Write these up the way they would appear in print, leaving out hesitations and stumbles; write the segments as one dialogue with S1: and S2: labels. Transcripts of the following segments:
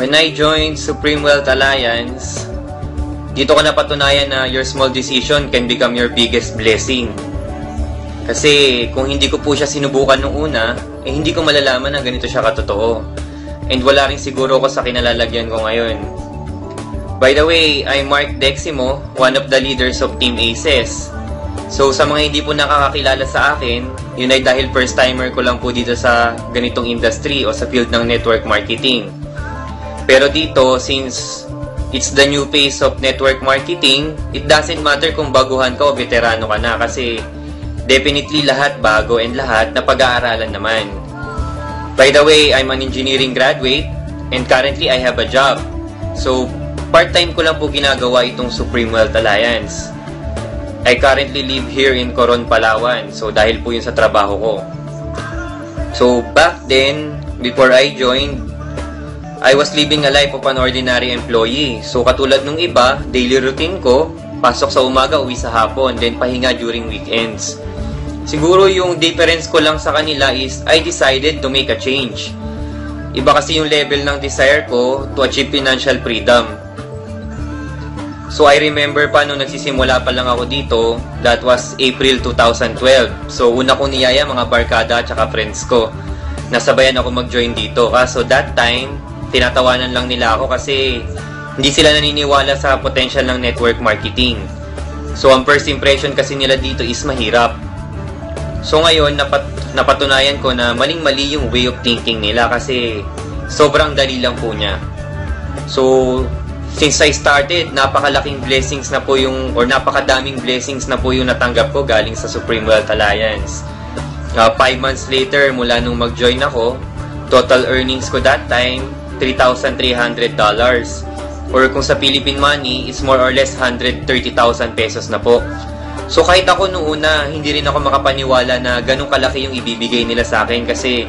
S1: When I joined Supreme Wealth Alliance, dito ko napatunayan na your small decision can become your biggest blessing. Kasi kung hindi ko po siya sinubukan nung una, hindi ko malalaman na ganito siya katotoo. And wala rin siguro ko sa kinalalagyan ko ngayon. By the way, I'm Mark Deximo, one of the leaders of Team ACES. So sa mga hindi po nakakakilala sa akin, yun ay dahil first timer ko lang po dito sa ganitong industry o sa field ng network marketing. Pero dito, since it's the new phase of network marketing, it doesn't matter kung baguhan ka o veterano ka na kasi definitely lahat bago and lahat na pag-aaralan naman. By the way, I'm an engineering graduate and currently I have a job. So, part-time ko lang po ginagawa itong Supreme Wealth Alliance. I currently live here in Coron, Palawan. So, dahil po yun sa trabaho ko. So, back then, before I joined, I was living a life of an ordinary employee. So, katulad nung iba, daily routine ko, pasok sa umaga, uwi sa hapon, then pahinga during weekends. Siguro yung difference ko lang sa kanila is, I decided to make a change. Iba kasi yung level ng desire ko to achieve financial freedom. So, I remember pa nung nagsisimula pa lang ako dito, that was April 2012. So, una kong niyaya mga barkada at saka friends ko. Nasabayan ako mag-join dito. So, that time, tinatawanan lang nila ako kasi hindi sila naniniwala sa potential ng network marketing. So, ang first impression kasi nila dito is mahirap. So, ngayon, napatunayan ko na maling-mali yung way of thinking nila kasi sobrang dali lang po niya. So, since I started, napakalaking blessings na po yung, or napakadaming blessings na po yung natanggap ko galing sa Supreme Wealth Alliance. 5 months later, mula nung mag-join ako, total earnings ko that time, $3,300. Or kung sa Philippine money, is more or less 130,000 pesos na po. So kahit ako noong una, hindi rin ako makapaniwala na ganun kalaki yung ibibigay nila sa akin kasi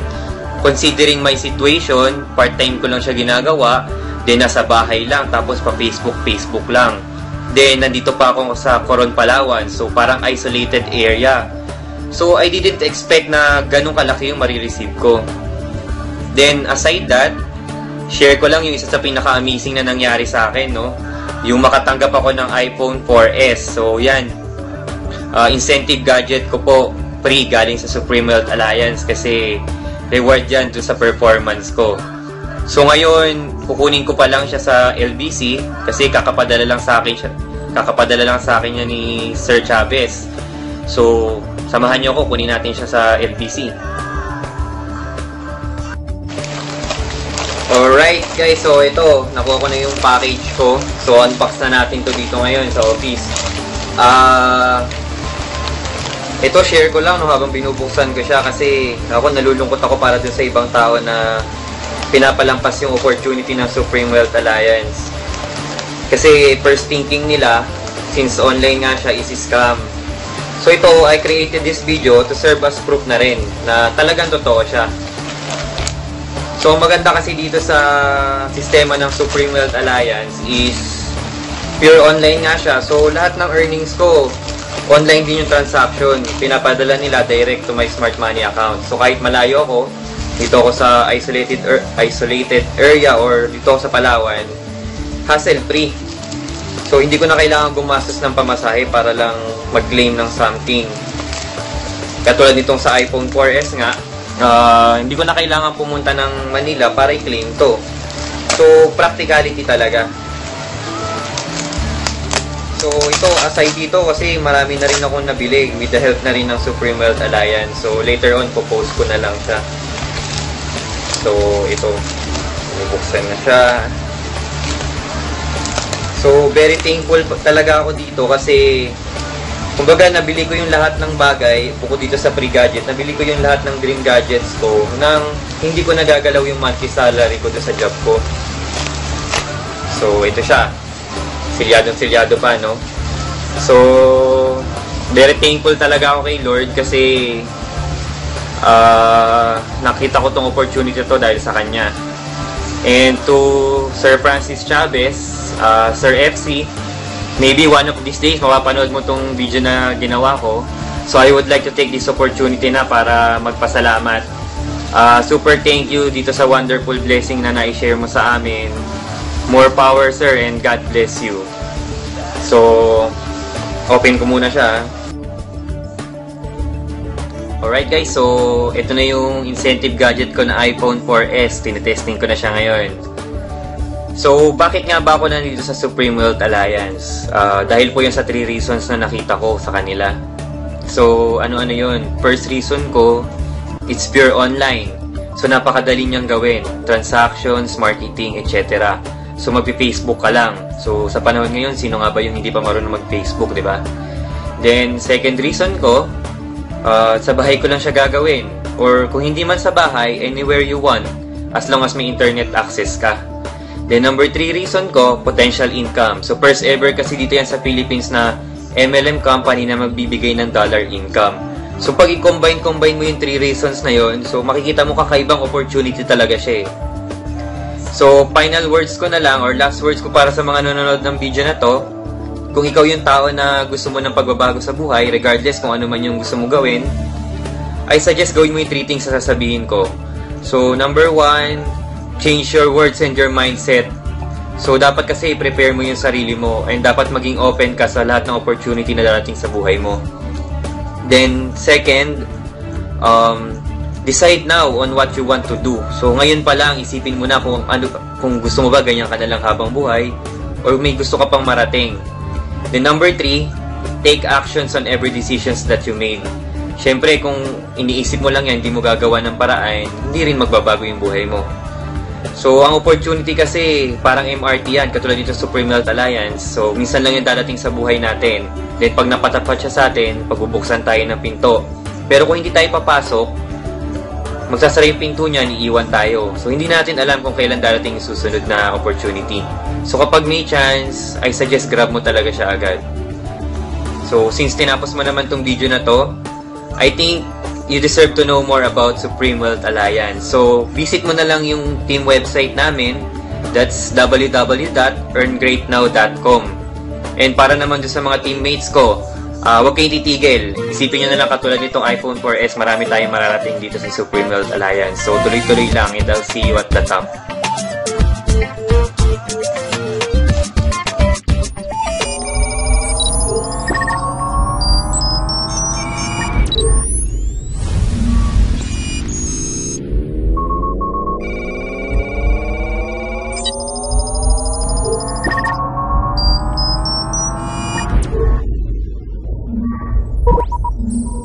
S1: considering my situation, part-time ko lang siya ginagawa, then nasa bahay lang, tapos pa Facebook lang. Then nandito pa ako sa Coron, Palawan, so parang isolated area. So I didn't expect na ganun kalaki yung marireceive ko. Then aside that, share ko lang yung isa sa pinaka-amazing na nangyari sa akin, no? Yung makatanggap ako ng iPhone 4S. So, yan. Incentive gadget ko po, free galing sa Supreme Wealth Alliance kasi reward yan doon sa performance ko. So, ngayon, kukunin ko pa lang siya sa LBC kasi kakapadala lang sa akin niya ni Sir Chavez. So, samahan niyo ako, kunin natin siya sa LBC. Alright guys, so ito, nakuha ko na yung package ko. So unbox na natin to dito ngayon sa office. Ito share ko lang no, habang binubuksan ko siya kasi ako nalulungkot ako para dun sa ibang tao na pinapalampas yung opportunity ng Supreme Wealth Alliance. Kasi first thinking nila, since online nga siya, is scam. So ito, I created this video to serve as proof na rin na talagang totoo siya. So, maganda kasi dito sa sistema ng Supreme Wealth Alliance is pure online nga siya. So, lahat ng earnings ko, online din yung transaction. Pinapadala nila direct to my smart money account. So, kahit malayo ako, dito ako sa isolated area or dito ako sa Palawan, hassle-free. So, hindi ko na kailangan gumastos ng pamasahe para lang mag-claim ng something. Katulad nitong sa iPhone 4S nga, hindi ko na kailangan pumunta ng Manila para i-claim to. So, practicality talaga. So, ito, aside dito kasi marami na rin akong nabili with the help na rin ng Supreme Wealth Alliance. So, later on, popost ko na lang siya. So, ito, bubuksan na siya. So, very thankful talaga ako dito kasi kumbaga, nabili ko yung lahat ng bagay, bukod dito sa free gadget, nabili ko yung lahat ng dream gadgets ko nang hindi ko nagagalaw yung monthly salary ko doon sa job ko. So, ito siya. Silyadong-silyado pa, no? So, very thankful talaga ako kay Lord kasi nakita ko tong opportunity to dahil sa kanya. And to Sir Francis Chavez, Sir FC, maybe one of these days, mapapanood mo tong video na ginawa ko. So, I would like to take this opportunity na para magpasalamat. Super thank you dito sa wonderful blessing na na-share mo sa amin. More power, sir, and God bless you. So, open ko muna siya. Alright guys, so ito na yung incentive gadget ko na iPhone 4S. Tinetesting ko na siya ngayon. So, bakit nga ba ako nandito sa Supreme Wealth Alliance? Dahil po yun sa 3 reasons na nakita ko sa kanila. So, ano-ano yun? First reason ko, it's pure online. So, napakadali niyang gawin. Transactions, marketing, etc. So, magpi-Facebook ka lang. So, sa panahon ngayon, sino nga ba yung hindi pa marunong mag-Facebook, di ba? Then, second reason ko, sa bahay ko lang siya gagawin. Or kung hindi man sa bahay, anywhere you want. As long as may internet access ka. Then, number 3 reason ko, potential income. So, first ever kasi dito yan sa Philippines na MLM company na magbibigay ng dollar income. So, pag i-combine mo yung 3 reasons na yon, so, makikita mo kakaibang opportunity talaga siya eh. So, final words ko na lang or last words ko para sa mga nanonood ng video na to, kung ikaw yung tao na gusto mo ng pagbabago sa buhay, regardless kung ano man yung gusto mo gawin, I suggest gawin mo yung 3 things na sasabihin ko. So, number 1, change your words and your mindset. So, dapat kasi i-prepare mo yung sarili mo and dapat maging open ka sa lahat ng opportunity na darating sa buhay mo. Then, second, decide now on what you want to do. So, ngayon pa lang, isipin mo na kung gusto mo ba ganyan ka na lang habang buhay or may gusto ka pang marating. Then, number 3, take actions on every decisions that you made. Siyempre, kung iniisip mo lang yan, hindi mo gagawa ng paraan, hindi rin magbabago yung buhay mo. So, ang opportunity kasi, parang MRT yan, katulad dito sa Supreme Wealth Alliance. So, minsan lang yung dadating sa buhay natin. Then, pag napatapat siya sa atin, pagbubuksan tayo ng pinto. Pero kung hindi tayo papasok, magsasara yung pinto niya, iiwan tayo. So, hindi natin alam kung kailan darating yung susunod na opportunity. So, kapag may chance, I suggest grab mo talaga siya agad. So, since tinapos mo naman tong video na to, I think you deserve to know more about Supreme Wealth Alliance. So, visit mo na lang yung team website namin. That's www.earngreatnow.com. And para naman doon sa mga teammates ko, huwag kayong titigil. Isipin nyo na lang katulad nitong iPhone 4S, marami tayong mararating dito sa Supreme Wealth Alliance. So, tuloy-tuloy lang and I'll see you at the top.
S2: You